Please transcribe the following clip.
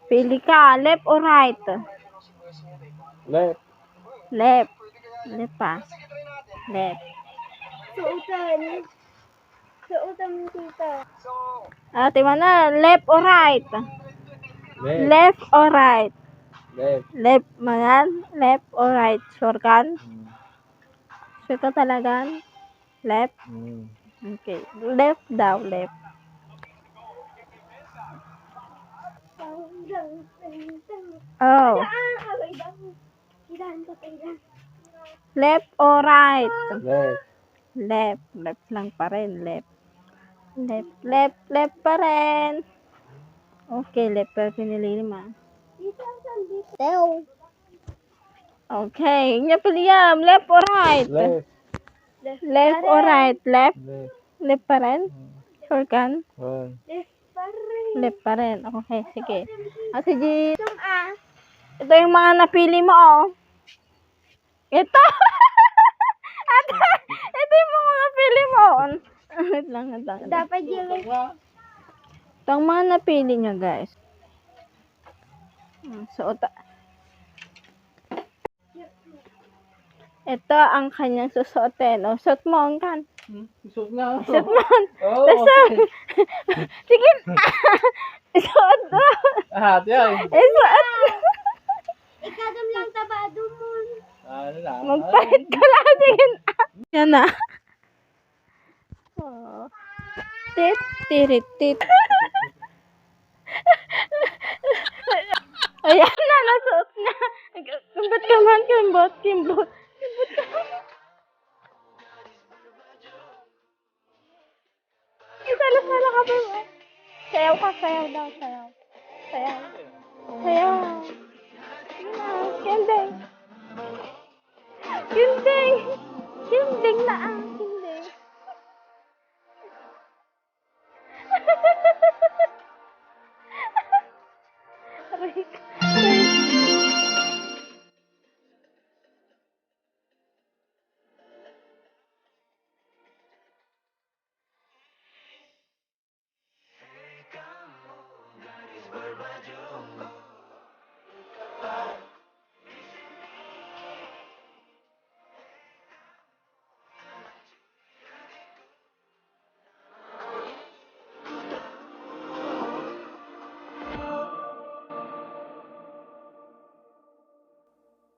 Pili ka, left or right? Left. Left. Left pa. Left. Suotan mo tita. Tingnan na, left or right? Left. Left or right? Left. Left man, left or right? Sure kan? Sure ka talaga? Left? Okay. Left daw, left. Oh. Left or right? Left. Left. Left lang pa rin. Left. Left. Left. Left pa rin. Okay, left pa pinili naman. Okay. Inya piliyam. Left or right? Left. Left or right? Left? Left. Left pa rin? Sure kan? Left pa rin. Okay, sige. Sige. Ito yung mga napili mo, oh. Ito. Ito yung mga napili mo. Wait lang. Dapat yung Ito ang mga napili nyo, guys. Suot. Ito ang kanyang susuotin. O, suot mo ang kan. Suot na. Suot mo. Oo. Sige. Suot mo. Yan. Suot. ikadam lang tabado mo. Ano na? Magpalit ka lang. Sige. Yan na. Oh. Tit, tirit, tit. Ayan na, nasuot na. Kimbot ka man, kimbot. Sala ka ba mo? Sayaw ka, sayaw daw, sayaw. Kending. Kending na.